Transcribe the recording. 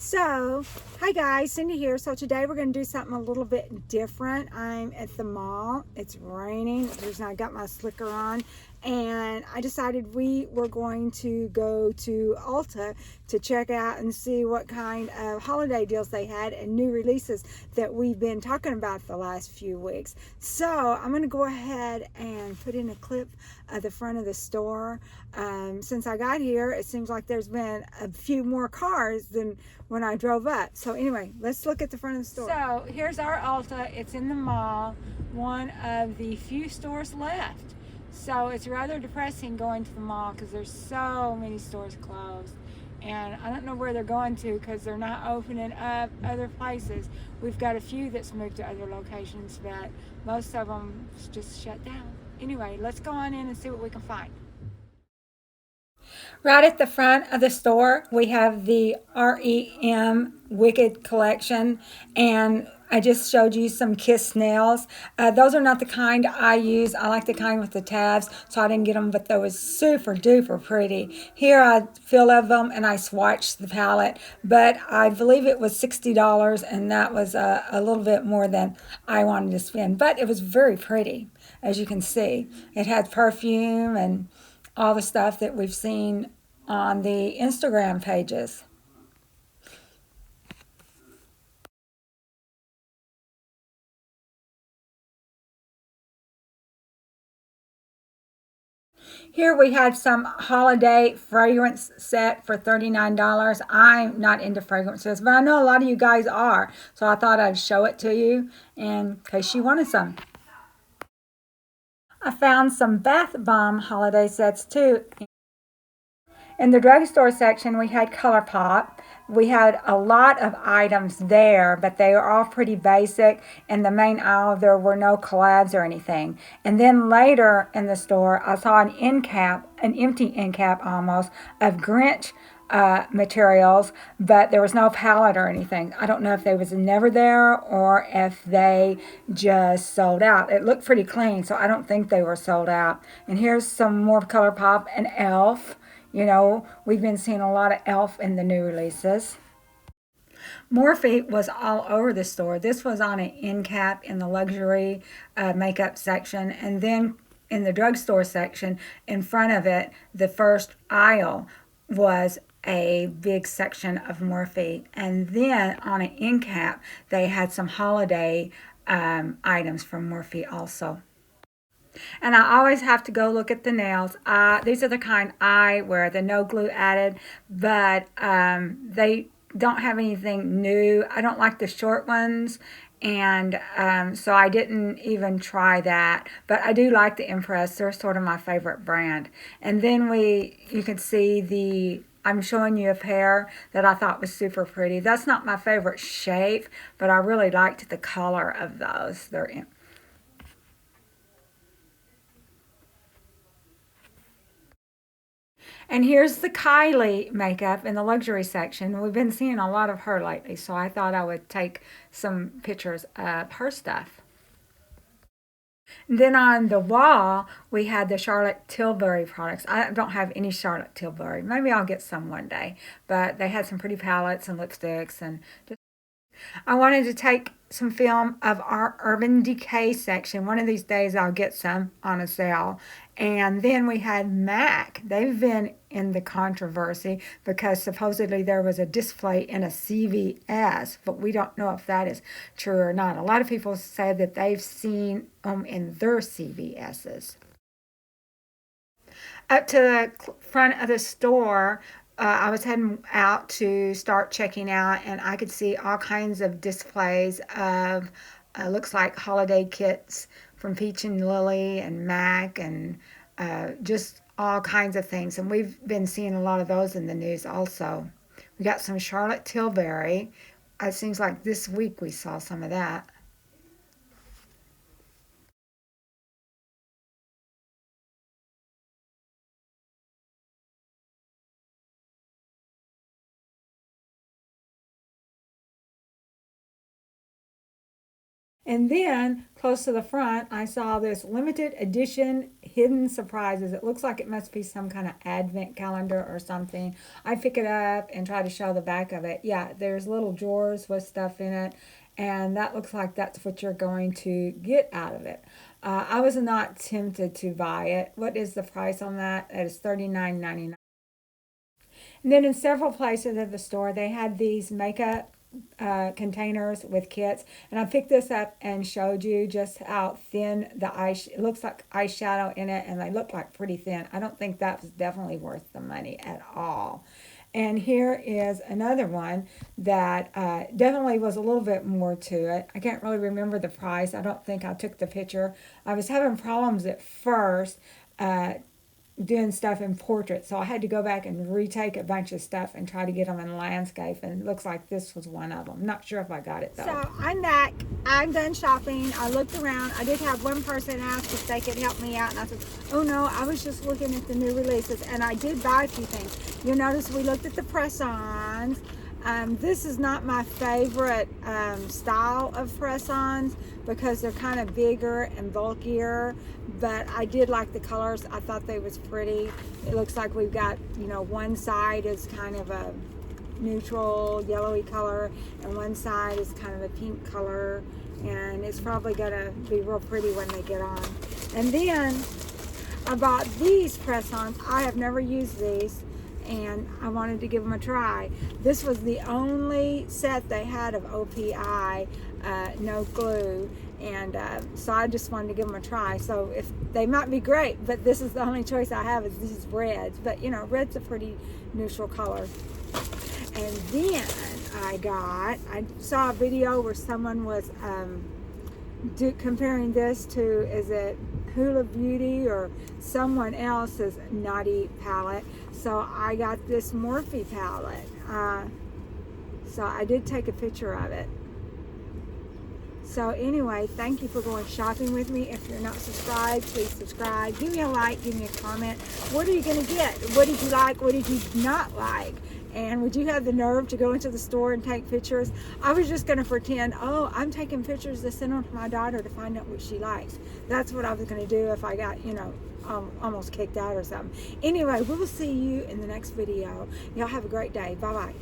So, hi guys, Cindy here. So today we're going to do something a little bit different. I'm at the mall. It's raining. I got my slicker on, and I decided we were going to go to Ulta to check out and see what kind of holiday deals they had and new releases that we've been talking about the last few weeks. So I'm going to go ahead and put in a clip of the front of the store. Since I got here, it seems like there's been a few more cars than when I drove up. So anyway, let's look at the front of the store. So here's our Ulta. It's in the mall, one of the few stores left. So it's rather depressing going to the mall because there's so many stores closed. And I don't know where they're going to because they're not opening up other places. We've got a few that's moved to other locations, but most of them just shut down. Anyway, let's go on in and see what we can find. Right at the front of the store, we have the REM Wicked collection, and I just showed you some Kiss nails. Those are not the kind I use. I like the kind with the tabs, so I didn't get them, but they was super duper pretty. Here I feel of them, and I swatched the palette, but I believe it was $60, and that was a little bit more than I wanted to spend, but it was very pretty, as you can see. It had perfume and all the stuff that we've seen on the Instagram pages. Here we have some holiday fragrance set for $39. I'm not into fragrances, but I know a lot of you guys are, so I thought I'd show it to you in case you wanted some. I found some bath bomb holiday sets too. In the drugstore section, we had ColourPop. We had a lot of items there, but they are all pretty basic. In the main aisle, there were no collabs or anything. And then later in the store, I saw an end cap, an empty end cap almost, of Grinch materials, but there was no palette or anything. I don't know if they was never there or if they just sold out. It looked pretty clean, so I don't think they were sold out. And here's some more ColourPop and Elf. You know, we've been seeing a lot of Elf in the new releases. Morphe was all over the store. This was on an end cap in the luxury makeup section, and then in the drugstore section, in front of it, the first aisle was a big section of Morphe, and then on an end cap, they had some holiday items from Morphe also. And I always have to go look at the nails. These are the kind I wear, the no glue added, but they don't have anything new. I don't like the short ones, and so I didn't even try that. But I do like the Impress. They're sort of my favorite brand. And then you can see I'm showing you a pair that I thought was super pretty. That's not my favorite shape, but I really liked the color of those. And here's the Kylie makeup in the luxury section. We've been seeing a lot of her lately, so I thought I would take some pictures of her stuff. And then on the wall, we had the Charlotte Tilbury products. I don't have any Charlotte Tilbury. Maybe I'll get some one day. But they had some pretty palettes and lipsticks. And I wanted to take some film of our Urban Decay section. One of these days I'll get some on a sale. And then we had MAC. They've been in the controversy because supposedly there was a display in a CVS, but we don't know if that is true or not. A lot of people say that they've seen them in their CVSs. Up to the front of the store, I was heading out to start checking out, and I could see all kinds of displays of looks like holiday kits from Peach and Lily and MAC and just all kinds of things. And we've been seeing a lot of those in the news also. We got some Charlotte Tilbury. It seems like this week we saw some of that. And then close to the front, I saw this limited edition hidden surprises. It looks like it must be some kind of advent calendar or something. I pick it up and try to show the back of it. Yeah, there's little drawers with stuff in it, and that looks like that's what you're going to get out of it. I was not tempted to buy it. What is the price on that? It is $39.99. And then in several places at the store, they had these makeup containers with kits, and I picked this up and showed you just how thin the it looks like eyeshadow in it, and they look like pretty thin. I don't think that was definitely worth the money at all. And here is another one that definitely was a little bit more to it. I can't really remember the price. I don't think I took the picture. I was having problems at first doing stuff in portrait, so I had to go back and retake a bunch of stuff and try to get them in landscape, and it looks like this was one of them. Not sure if I got it though. So I'm back. I'm done shopping. I looked around. I did have one person ask if they could help me out, and I said, oh no, I was just looking at the new releases, and I did buy a few things. You'll notice we looked at the press-ons. This is not my favorite style of press-ons because they're kind of bigger and bulkier, but I did like the colors. I thought they was pretty. It looks like we've got, you know, one side is kind of a neutral yellowy color and one side is kind of a pink color, and it's probably gonna be real pretty when they get on. And then I bought these press-ons. I have never used these, and I wanted to give them a try. This was the only set they had of OPI, no glue, and so I just wanted to give them a try. So if they might be great, but this is the only choice I have is these reds. But you know, red's a pretty neutral color. And then I saw a video where someone was comparing this to, is it Hula Beauty or someone else's Naughty palette. So I got this Morphe palette. So I did take a picture of it. So anyway, thank you for going shopping with me. If you're not subscribed, please subscribe. Give me a like, give me a comment. What are you going to get? What did you like? What did you not like? And would you have the nerve to go into the store and take pictures? I was just going to pretend, oh, I'm taking pictures to send them to my daughter to find out what she likes. That's what I was going to do if I got, you know, almost kicked out or something. Anyway, we'll see you in the next video. Y'all have a great day. Bye-bye.